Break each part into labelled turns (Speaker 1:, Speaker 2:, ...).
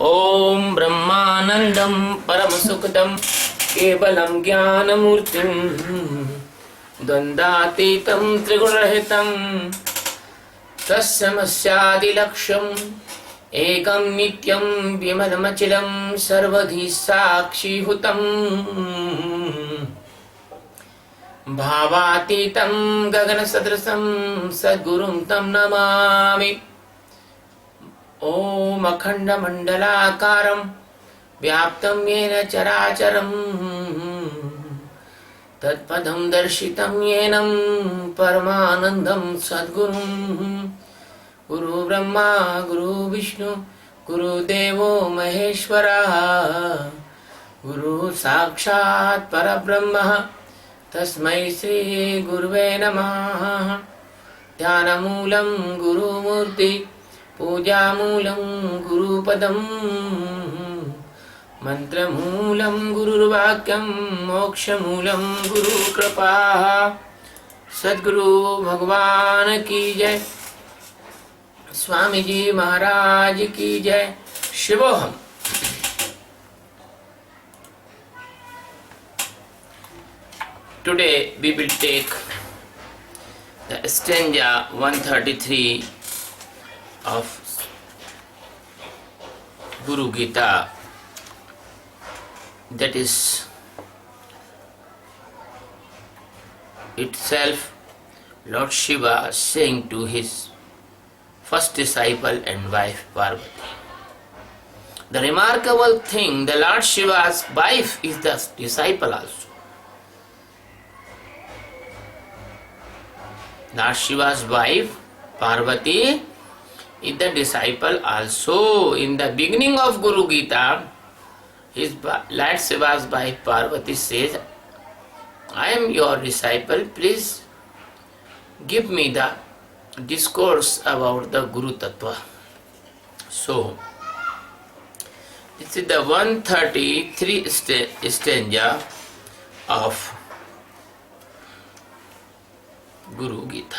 Speaker 1: ओम ब्रह्मानंदं परमसुखदं केवलं ज्ञानमूर्तिं द्वन्द्वातीतं त्रिगुणरहितं तस्मस्यादिलक्ष्यम् एकं नित्यं विमलमचलं सर्वधि साक्षीभूतं भावातीतं गगनसदृशं सद्गुरुं तं नमामि। ओम अखंडमंडलाकारं व्याप्तं येन चराचरं तत्पदं दर्शितं येन परमानन्दं सद्गुरुं गुरु ब्रह्मा गुरु विष्णु गुरुदेवो महेश्वरः गुरु साक्षात् परब्रह्म तस्मै श्री गुरुवे नमः। ध्यानमूलं गुरुमूर्ति पूजामूलं गुरुपदं मंत्रमूलं गुरुर्वाक्यं मोक्षमूलं गुरुकृपा। सद्गुरु भगवान की जय, स्वामी जी महाराज की जय। शिवोहम। Today we will take the stanza 133 of Guru Gita, that is itself Lord Shiva saying to his first disciple and wife Parvati. The remarkable thing, the Lord Shiva's wife is the disciple also. Lord Shiva's wife Parvati is the disciple also. In the beginning of Guru Gita, his Lord Shiva's wife Parvati says, I am your disciple, please give me the discourse about the Guru Tattva. So, this is the 133 stanza of Guru Gita.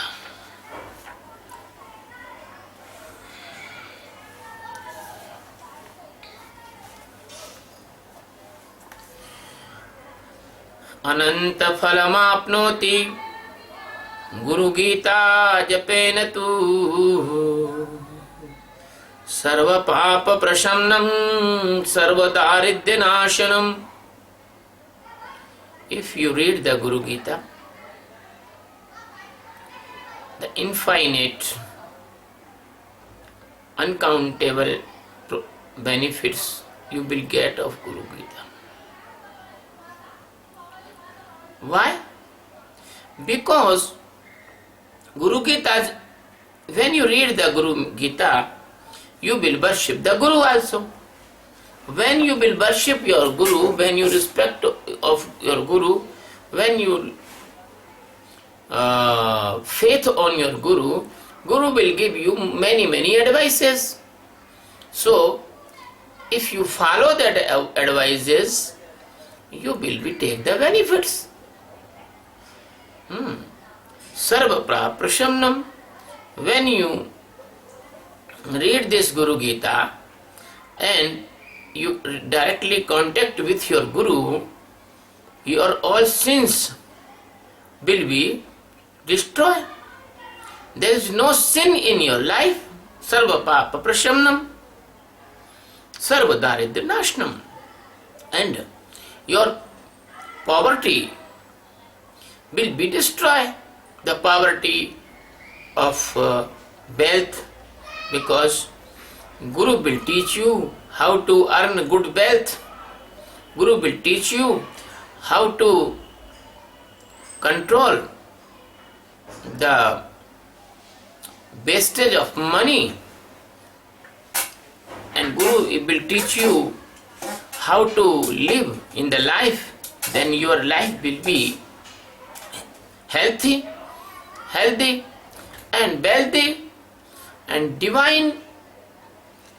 Speaker 1: अनंत फलमाप्नोति गुरु गीता जपेन तु सर्व पाप प्रशमनं सर्व दारिद्र्य नाशनम. If you read the Guru Gita, the infinite, uncountable benefits you will get of Guru Gita. Why? Because Guru Gita, when you read the Guru Gita, you will worship the Guru also. When you will worship your Guru, when you respect of your Guru, when you faith on your Guru, Guru will give you many advices. So, if you follow that advices, you will be take the benefits. Sarva prashamnam. When you read this Guru Gita and you directly contact with your Guru, your all sins will be destroyed. There is no sin in your life. Sarva papa prashamnam, sarva daridya nashnam. And your poverty will be destroyed. The poverty of wealth, because Guru will teach you how to earn good wealth. Guru will teach you how to control the wastage of money, and Guru will teach you how to live in the life. Then your life will be healthy and wealthy and divine.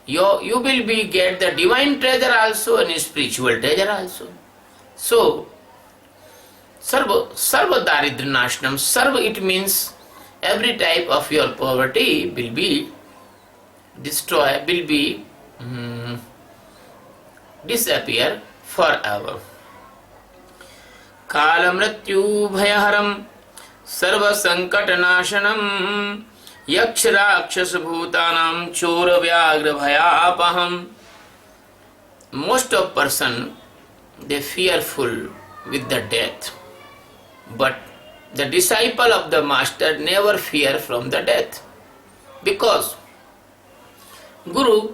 Speaker 1: You will be get the divine treasure also and spiritual treasure also. So, sarva daridra nashnam. Sarva, it means every type of your poverty will be destroy, will be disappear forever. कालमृत्यु भयहरम सर्व संकट नाशनम यक्ष राक्षस भूतानाम चोर व्याघ्र भयापहम. Most of person they fearful with the death, but the disciple of the master never fear from the death, because Guru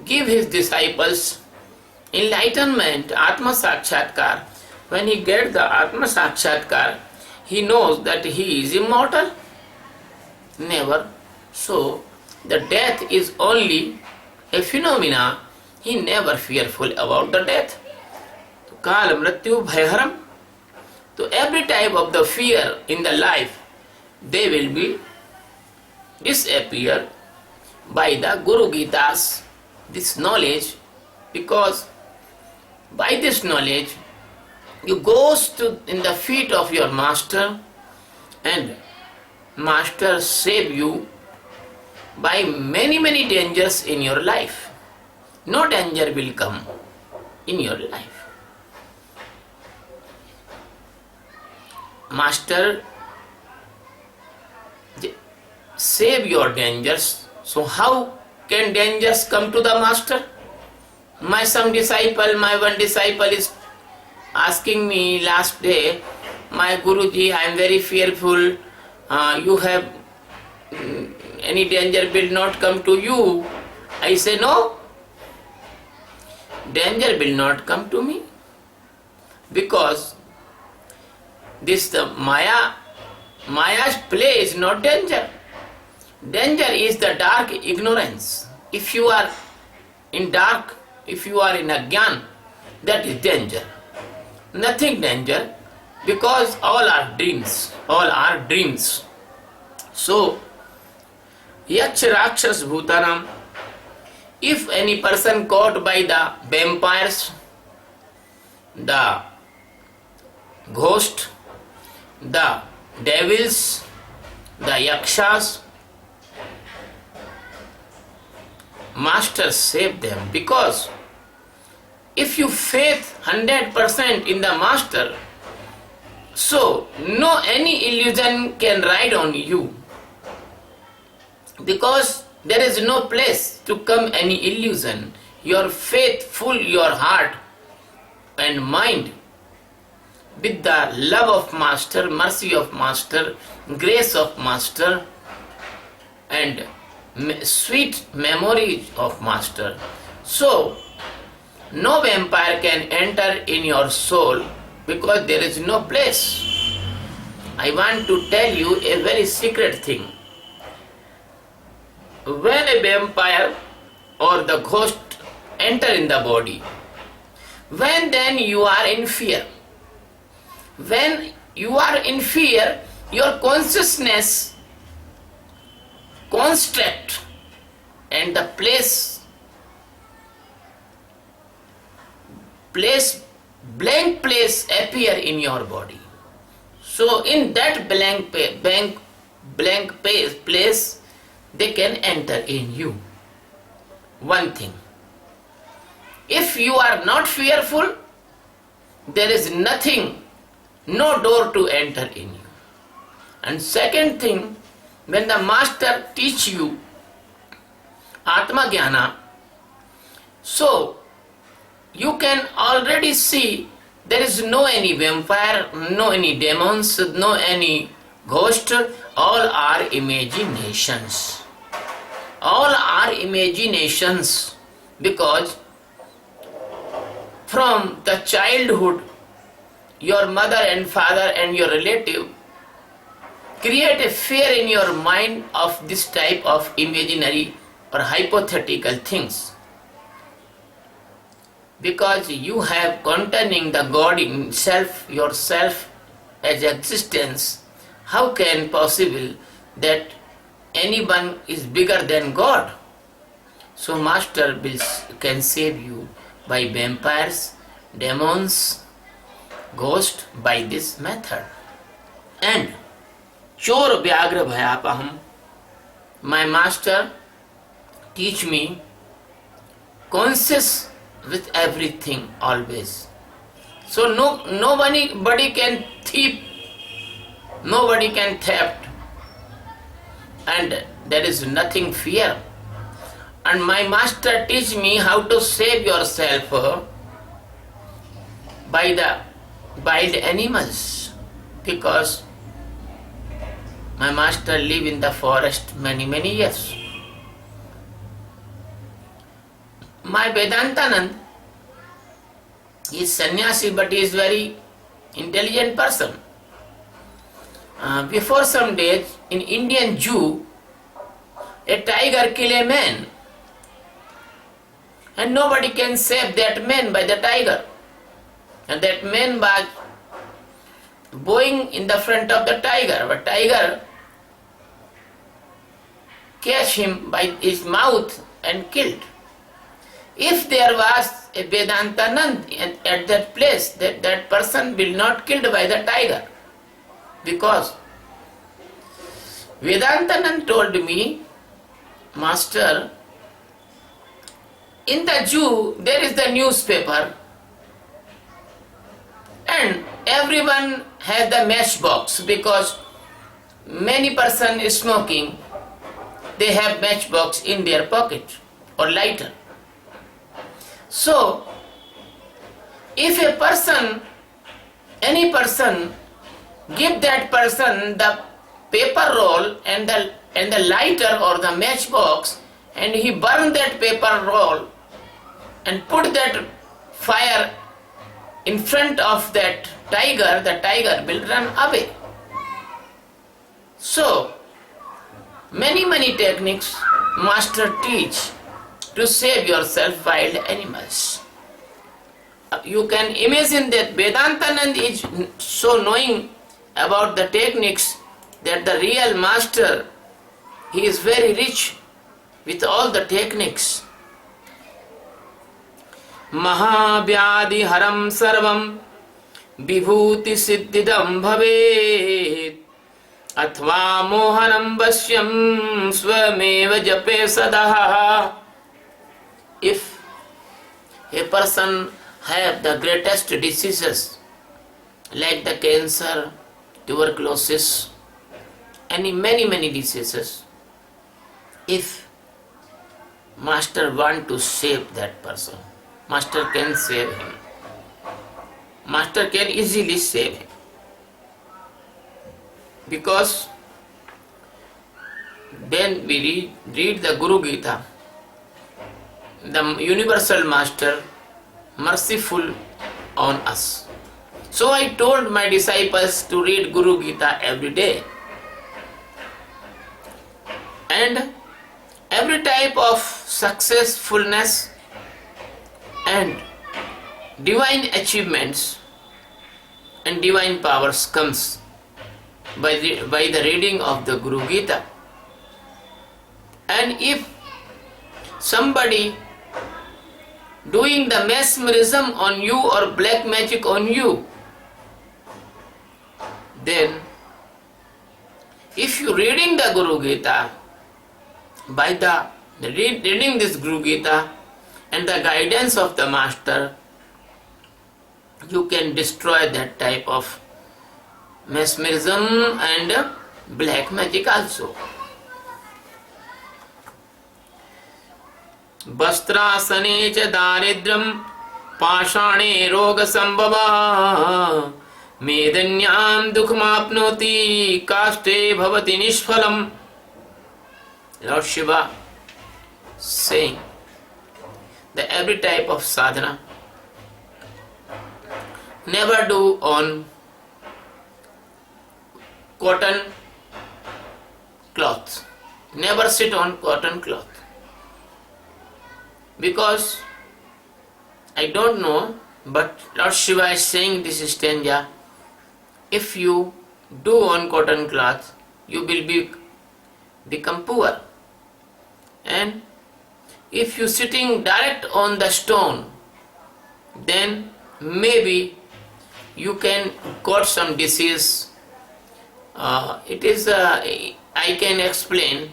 Speaker 1: give his disciples enlightenment, Atma Sakshatkar. When he gets the Atma Sakshatkar, he knows that he is immortal. Never. So, the death is only a phenomena. He never fearful about the death. Kala mrityu bhayaharam. So, every type of the fear in the life, they will be disappear by the Guru Gita's this knowledge, because by this knowledge you goes to in the feet of your master, and master save you by many dangers in your life. No danger will come in your life. Master save your dangers. So how can dangers come to the master? My one disciple is asking me last day, my Guruji, I am very fearful. You have any danger will not come to you. I say no. Danger will not come to me, because this the Maya's play is not danger. Danger is the dark ignorance. If you are in dark, if you are in Agyan, that is danger. Nothing danger, because all are dreams. All are dreams. So, Yaksh Rakshas Bhutanam, if any person caught by the vampires, the ghost, the devils, the yakshas, master save them, because if you faith 100% in the master, so no any illusion can ride on you, because there is no place to come any illusion. Your faith full your heart and mind with the love of master, mercy of master, grace of master, and sweet memories of master. So no vampire can enter in your soul, because there is no place. I want to tell you a very secret thing. When a vampire or the ghost enter in the body, when then you are in fear. When you are in fear, your consciousness construct, and the blank place appear in your body. So in that blank place, they can enter in you. One thing, if you are not fearful, there is nothing, no door to enter in you. And second thing, when the master teach you Atma Jnana, so you can already see there is no any vampire, no any demons, no any ghost, all are imaginations. All are imaginations, because from the childhood, your mother and father and your relative create a fear in your mind of this type of imaginary or hypothetical things. Because you have containing the God in self, yourself as existence, how can possible that anyone is bigger than God? So master can save you by vampires, demons, ghosts, by this method. And Chor Vyagra Bhayapaham, my master teach me conscious with everything always. So nobody can thief, nobody can theft, and there is nothing fear. And my master teach me how to save yourself by the wild animals, because my master live in the forest many years. My Vedantanand is sannyasi, but he is very intelligent person. Before some days, in Indian Zoo, a tiger kill a man, and nobody can save that man by the tiger. And that man was going in the front of the tiger, but tiger catch him by his mouth and killed. If there was a Vedantanand at that place, that person will not killed by the tiger, because Vedantanand told me, Master, in the zoo there is the newspaper, and everyone has the matchbox, because many person is smoking, they have matchbox in their pocket or lighter. So if a person, any person, give that person the paper roll and the lighter or the matchbox, and he burn that paper roll and put that fire in front of that tiger, the tiger will run away. So many techniques master teach to save yourself wild animals. You can imagine that Vedantanand is so knowing about the techniques that the real master, he is very rich with all the techniques. Mahavyadi haram sarvam vibhuti siddhidam bhavet athva mohanam vasyam swameva jape sadaha. If a person have the greatest diseases like the cancer, tuberculosis, and many diseases, if master want to save that person, master can save him. Master can easily save him, because then we read the Guru Gita, the universal master merciful on us. So I told my disciples to read Guru Gita every day, and every type of successfulness and divine achievements and divine powers comes by the reading of the Guru Gita. And if somebody doing the mesmerism on you or black magic on you, then if you reading the Guru Gita, by the reading this Guru Gita and the guidance of the master, you can destroy that type of mesmerism and black magic also. वस्त्रासने च दारिद्र्यं पाषाणे रोगसंभवः मेदन्यां दुःखमाप्नोति काष्ठे भवति निष्फलम्. Lord Shiva saying that every type of sadhana never do on cotton cloth, never sit on cotton cloth. Because I don't know, but Lord Shiva is saying this stanza, if you do on cotton cloth, you will become poor. And if you sitting direct on the stone, then maybe you can got some disease. I can explain,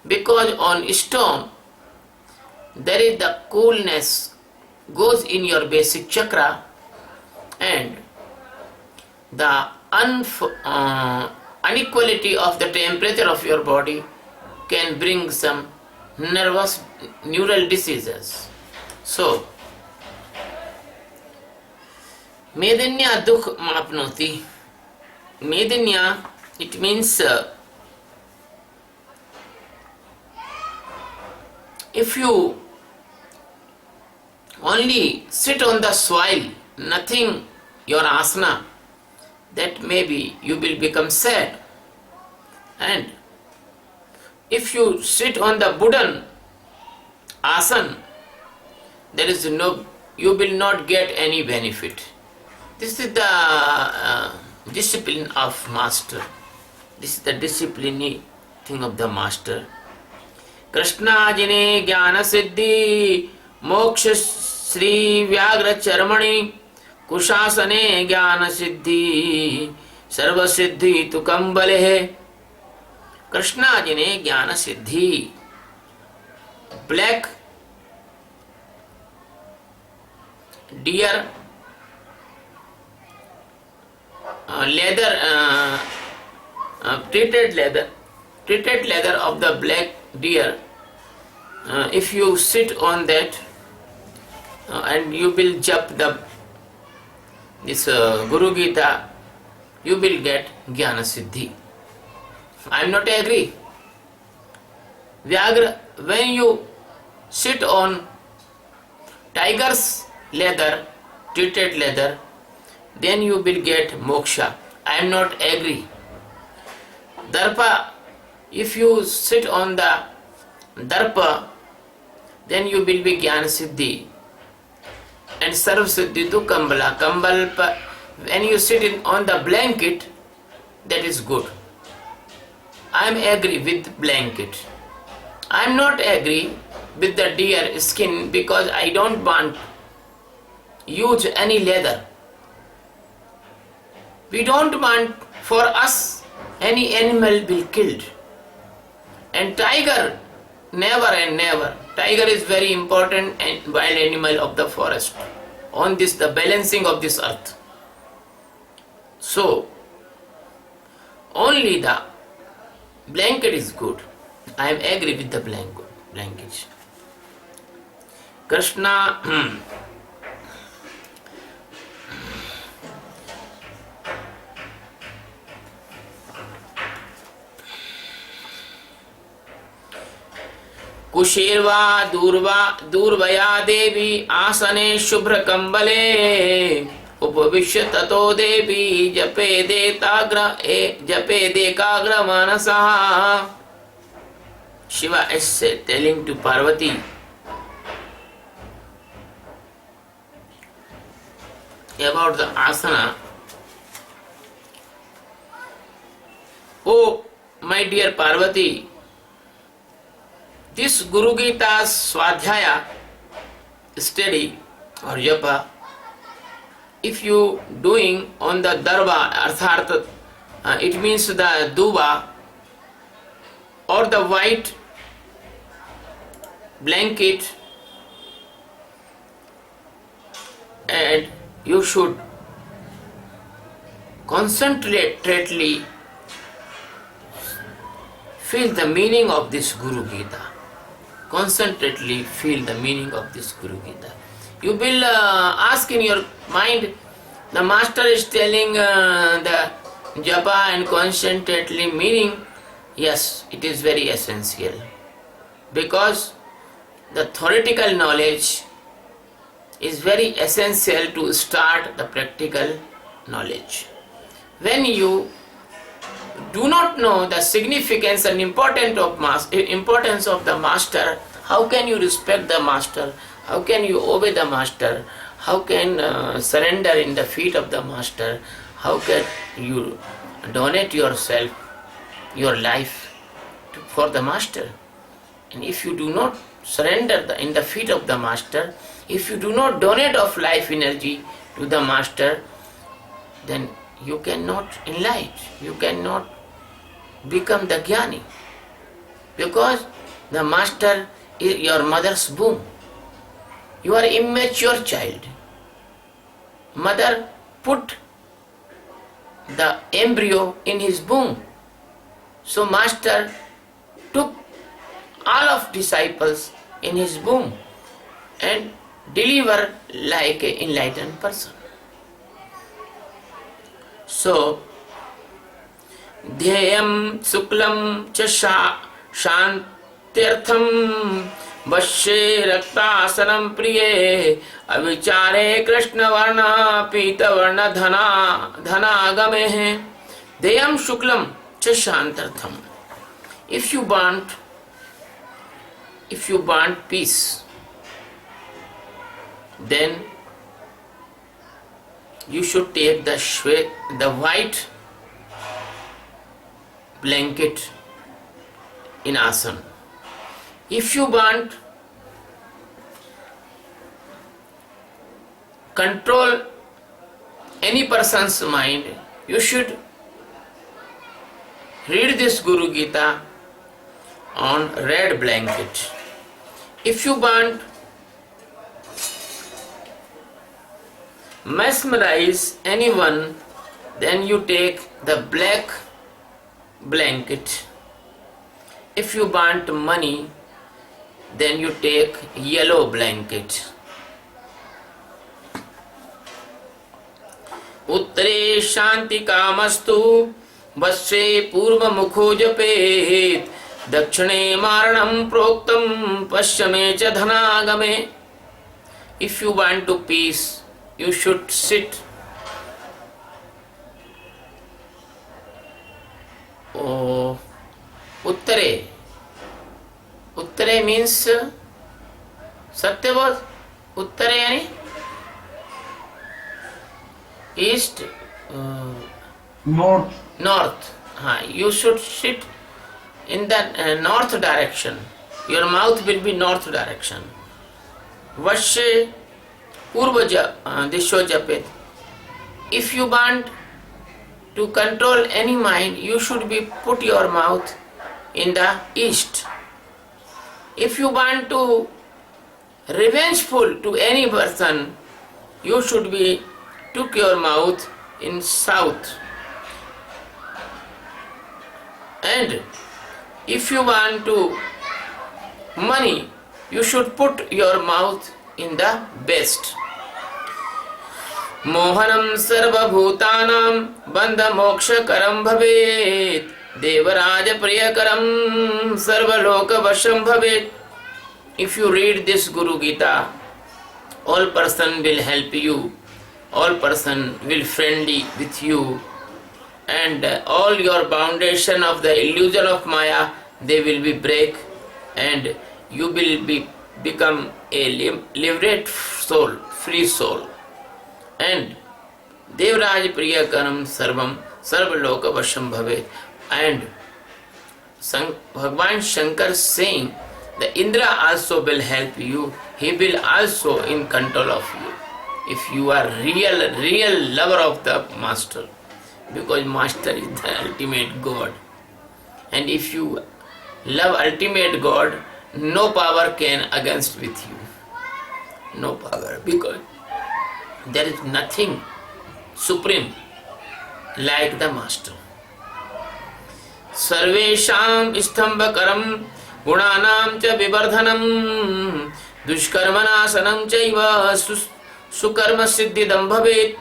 Speaker 1: because on stone there is the coolness goes in your basic chakra, and the inequality of the temperature of your body can bring some nervous neural diseases. So, Medanya dukh mapnoti. Medanya, it means if you only sit on the soil, nothing, your asana, that maybe you will become sad. And if you sit on the wooden asana, there is no, you will not get any benefit. This is the discipline of master. This is the discipline thing of the master. Krishna jine jnana siddhi moksha Sri Vyagra Charmani Kushasane Jnana Siddhi Sarva Siddhi Tu Kambale Hai. Krishna Jine Jnana Siddhi. Black deer, leather, treated leather of the black deer. If you sit on that, and you will jump this Guru Gita, you will get Jnana Siddhi. I am not agree. Vyagra, when you sit on tiger's leather, treated leather, then you will get moksha. I am not agree. Darpa, if you sit on the darpa, then you will be Jnana Siddhi. And Sarv Siddhi Tu Kambala. Kambal, when you sit on the blanket, that is good. I am agree with blanket. I am not agree with the deer skin because I don't want use any leather. We don't want for us any animal be killed. And tiger, never and never. Tiger is very important and wild animal of the forest. On this, the balancing of this earth. So, only the blanket is good. I am agree with the blanket. Krishna कुशीर्वा दूर्वया देवी आसने शुभ्र कंबले उपविश्य ततो देवी जपे देकाग्र मनसा. Shiva is telling to Parvati, about the asana. Oh, my dear Parvati, this Guru Gita's Swadhyaya study or japa, if you doing on the darba, arthat, it means the duba or the white blanket, and you should concentratedly feel the meaning of this Guru Gita. Concentratedly feel the meaning of this Guru Gita. You will ask in your mind, the master is telling the japa and concentratedly meaning. Yes, it is very essential, because the theoretical knowledge is very essential to start the practical knowledge. When you do not know the significance and importance of the master, how can you respect the master? How can you obey the master? How can surrender in the feet of the master? How can you donate yourself, your life for the master? And if you do not surrender in the feet of the master, if you do not donate of life energy to the master, then you cannot enlighten, you cannot become the jnani, because the master is your mother's womb. You are immature child. Mother put the embryo in his womb. So master took all of disciples in his womb and delivered like an enlightened person. So ध्येयं शुक्लं च शान्त्यर्थं वश्ये रक्तासनं प्रिये अविचारे कृष्णवर्ण पीतवर्ण धनागमे ध्येयं शुक्लं च शान्त्यर्थं. If you want peace, then you should take the white blanket in asana. If you want control any person's mind, you should read this Guru Gita on red blanket. If you want mesmerize anyone, then you take the black blanket. If you want money, then you take yellow blanket. उत्तरे शांति कामस्तु वश्ये पूर्व मुखो जपेत दक्षिणे मारणं प्रोक्तम पश्चिमे च धनागमे. If you want to peace, you should sit उत्तरे. उत्तरे means सत्य बोल. उत्तरे यानी east, north. You should sit in the north direction. Your mouth will be north direction. Vashye purva disho japet. If you want to control any mind, you should be put your mouth in the east. If you want to revengeful to any person, you should be took your mouth in south. And if you want to money, you should put your mouth in the west. Mohanam सर्वभूतानां बंध मोक्षकरं भवेत् देवराज प्रियकरं सर्वलोक वशं भवेत्. If you read this Guru Gita, all person will help you, all person will friendly with you, and all your foundation of the illusion of Maya, they will be break, and you will become a liberated soul, free soul. And Devraj Priyakaram Sarvam Sarvaloka Vasham Bhavet. And Bhagwan Shankar saying the Indra also will help you, he will also in control of you. If you are real lover of the master, because master is the ultimate God. And if you love ultimate God, no power can against with you. No power, because there is nothing supreme like the master. Sarvesham istambakaram gunanam cha vivardhanam dushkarmanasanam chaiva sukarma siddhidam bhavet.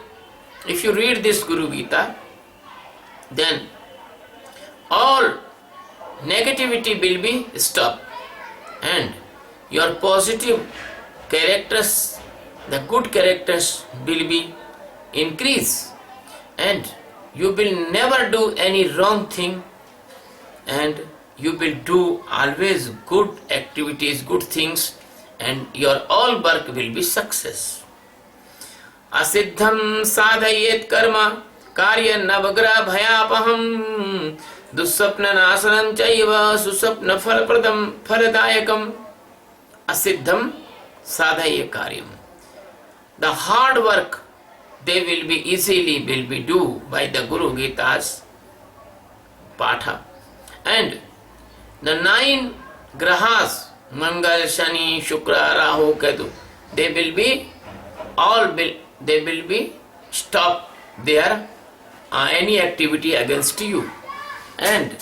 Speaker 1: If you read this Guru Gita, then all negativity will be stopped, and your positive characters, the good characters will be increased, and you will never do any wrong thing, and you will do always good activities, good things, and your all work will be success. Asiddham sadhayet karma कार्य नवग्रह भयापहम दुस्वप्न नाशनम चैव सुस्वप्न फलप्रदम फलदायकम. असिद्धम साधय कार्यम. The hard work they will be do by the Guru Gita's Patha. And the 9 grahas, Mangal, Shani, Shukra, Rahu, Ketu, they will be they will be stop their any activity against you. And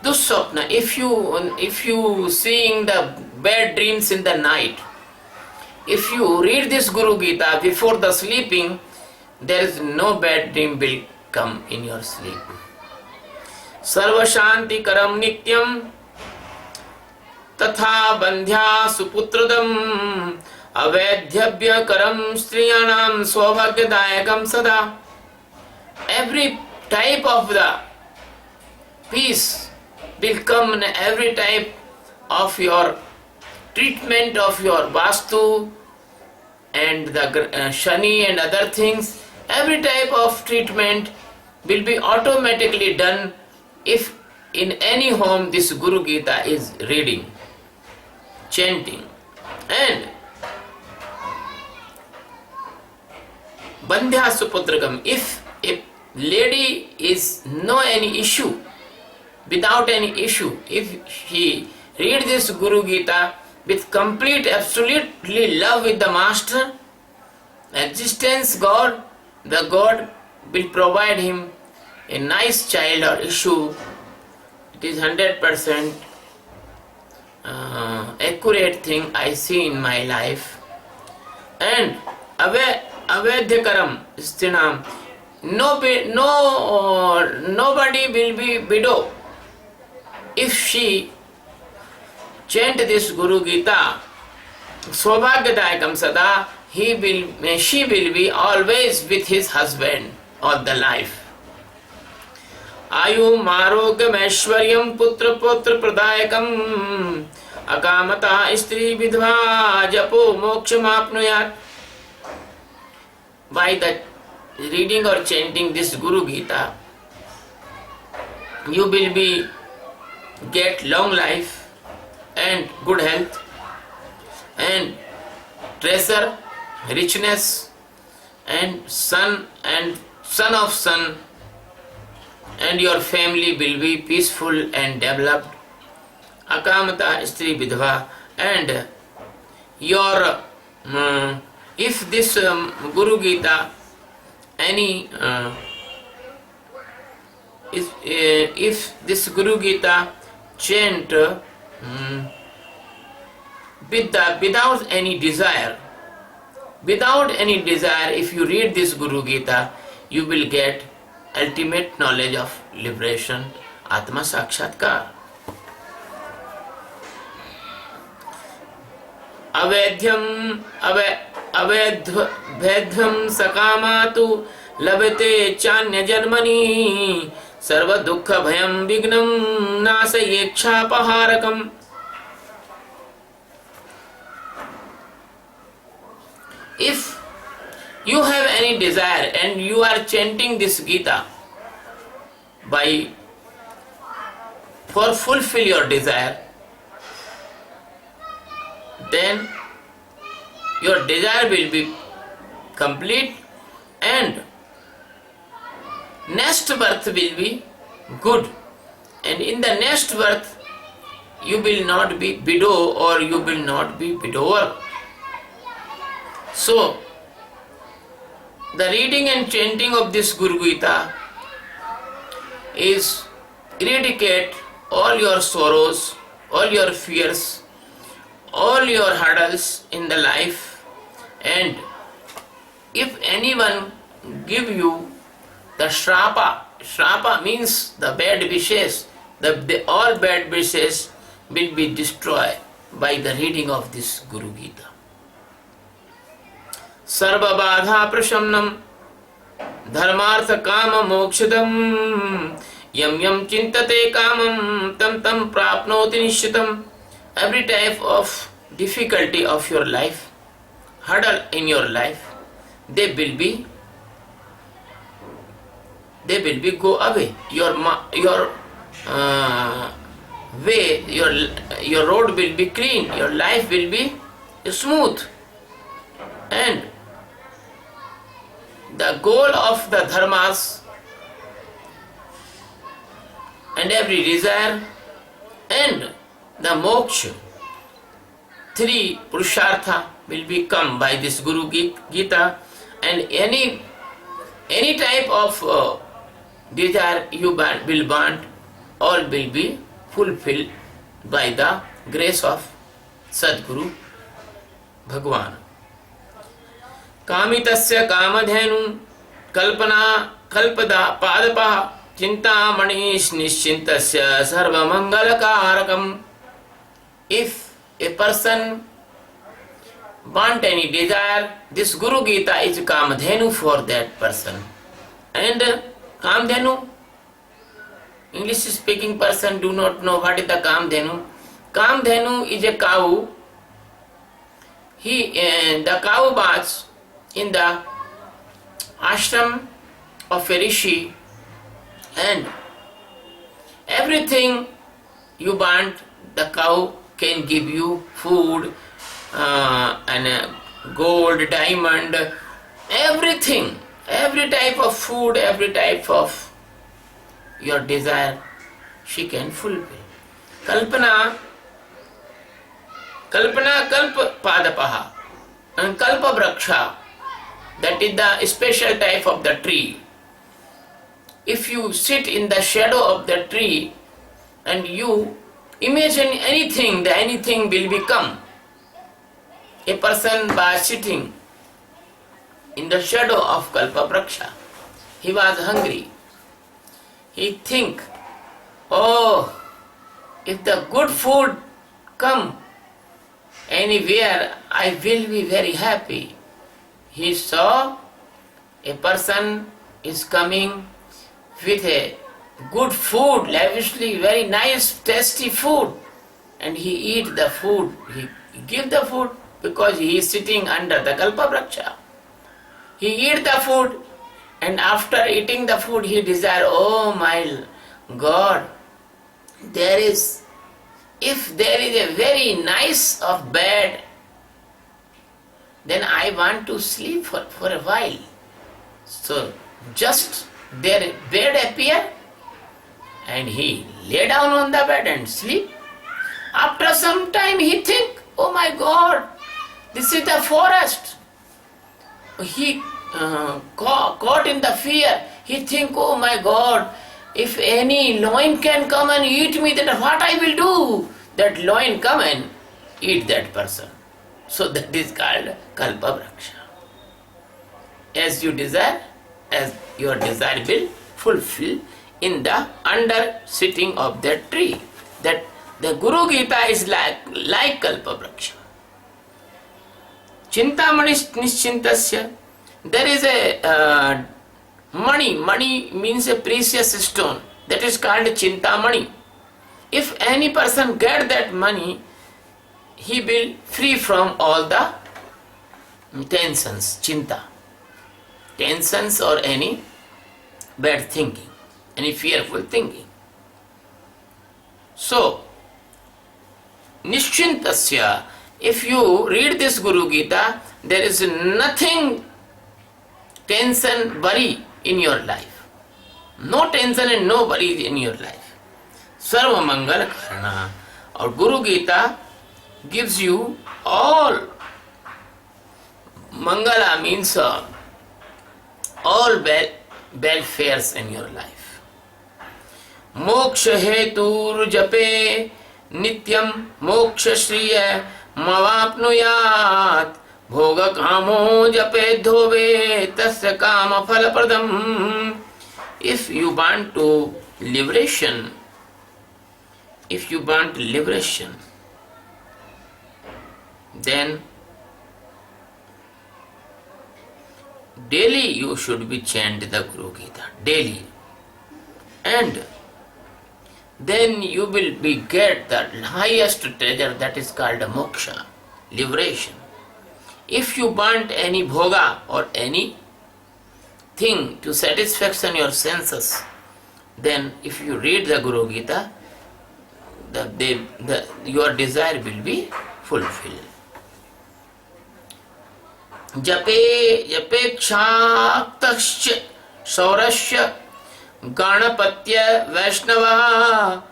Speaker 1: dussapna, if you seeing the bad dreams in the night, if you read this Guru Gita before the sleeping, there is no bad dream will come in your sleep. Sarva Shanti Karam Nityam तथा बंध्या सुपुत्रदम अवैध्यभ्य करम स्त्रियाणाम सौभाग्यदायकम सदा. Every type of the peace will come in every type of your treatment of your vastu and the shani and other things. Every type of treatment will be automatically done if in any home this Guru Gita is reading, chanting. And Bandhya Suputrakam, if a lady is no any issue, without any issue, if she read this Guru Gita with complete, absolutely love with the Master, existence God, the God will provide him a nice child or issue. It is 100% accurate thing I see in my life. And Avaidhyakaram Strinam, nobody will be widow if she chant this Guru Gita. Saubhagyadayakam Sada, she will be always with his husband all the life. आयु आरोग्यम ऐश्वर्यम पुत्र पुत्र प्रदायकम अकामता स्त्री विधवा जपो मोक्षमाप्नुयात्. By the reading or chanting this Guru Gita, you will be get long life and good health and treasure, richness and son of son, and your family will be peaceful and developed. Akamata Stri Vidhva. And your if this Guru Gita if this Guru Gita chant without any desire, if you read this Guru Gita, you will get ultimate knowledge of liberation, Atma Sakshatkar. अवैध्यम सकामातु लभते चान्य जन्मनि सर्व दुख भयम विघ्नं नाशयेच्छापहारकम्. If you have any desire and you are chanting this Gita for fulfill your desire, then your desire will be complete and next birth will be good, and in the next birth you will not be widow or you will not be widower. So the reading and chanting of this Guru Gita is eradicate all your sorrows, all your fears, all your hurdles in the life. And if anyone give you the shrapa means the bad wishes, all bad wishes will be destroyed by the reading of this Guru Gita. Sarva Badha Prashamnam Dharmartha Kama Mokshadam Yam Yam Chintate Kamam Tam Tam Prapnoti Nishitam. Every type of difficulty of your life, hurdle in your life, they will be go away. Your way, your road will be clean, your life will be smooth, and the goal of the dharmas and every desire and the moksha, three Purushartha will become by this Guru Gita, and any type of desire you will want, all will be fulfilled by the grace of Sadguru Bhagwan. कामितस्य Kamdhenu Kalpana कल्पदा पादपः Chintamani निश्चिन्तस्य सर्वमंगलकारकम्. If a person want any desire, this Guru Gita is Kamadhenu for that person. And Kamadhenu, English speaking person do not know what is the Kamadhenu. Kamadhenu is a cow. The cow baths in the ashram of a rishi, and everything you want, the cow can give you food and gold, diamond, everything, every type of food, every type of your desire she can fulfill. Kalpana kalpa padapaha and kalpa vraksha, that is the special type of the tree. If you sit in the shadow of the tree and you imagine anything, the anything will become. A person was sitting in the shadow of Kalpa Vraksha. He was hungry. He think, oh, if the good food come anywhere, I will be very happy. He saw a person is coming with a good food, lavishly, very nice, tasty food, and he eat the food. He give the food because he is sitting under the Kalpa Vraksha. He eat the food, and after eating the food, he desire, oh my God, if there is a very nice of bed, then I want to sleep for a while. So just their bed appear, and he lay down on the bed and sleep. After some time he think, oh my God, this is the forest. He caught in the fear. He think, oh my God, if any lion can come and eat me, then what I will do? That lion come and eat that person. So that is called Kalpa Vraksha. As you desire, as your desire will fulfill in the under sitting of that tree. That the Guru Gita is like Kalpa Vraksha. Chintamani Nischintasya. There is a money means a precious stone, that is called Chintamani. If any person get that money, he will free from all the tensions, chinta, tensions or any bad thinking, any fearful thinking. So, Nischintasya, if you read this Guru Gita, there is nothing tension, worry in your life. No tension and no worry in your life. Sarva Mangala Karana. Or Guru Gita gives you all. Mangala means all welfares in your life. Moksha hetur jape nityam moksha shriya mavapnuyat bhoga kamo jape dhove tasya kama phalapradam. If you want to liberation, then daily you should be chant the Guru Gita, daily. And then you will be get the highest treasure, that is called moksha, liberation. If you want any bhoga or any thing to satisfaction your senses, then if you read the Guru Gita, your desire will be fulfilled. Japekshaaktasya saurasya ganapatya vaishnava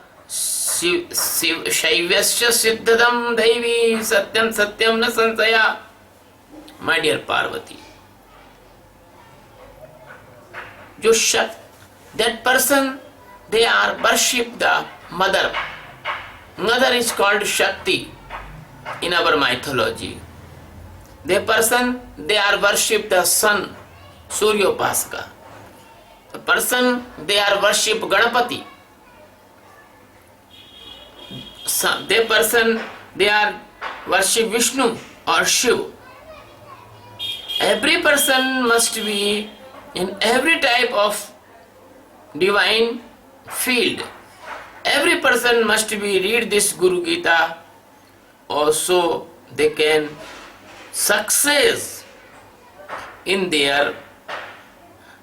Speaker 1: शैव्यस्य सिद्धदम दैवी सत्यम सत्यम न संशया. My dear Parvati, जो that person, they are worship the mother. Mother is called Shakti in our mythology. The person, they are worship the sun, Suryopasaka. The person, they are worship Ganapati. The person, they are worship Vishnu or Shiv. Every person must be in every type of divine field. Every person must be read this Guru Gita, also they can success in their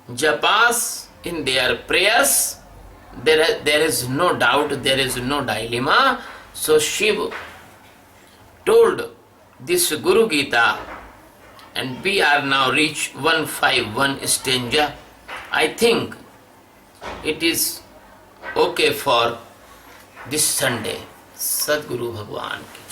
Speaker 1: japas, in their prayers. There is no doubt, there is no dilemma. So Shiva told this Guru Gita, and we are now reached 151 stanza. I think it is okay for this Sunday. Sadguru Bhagwan ki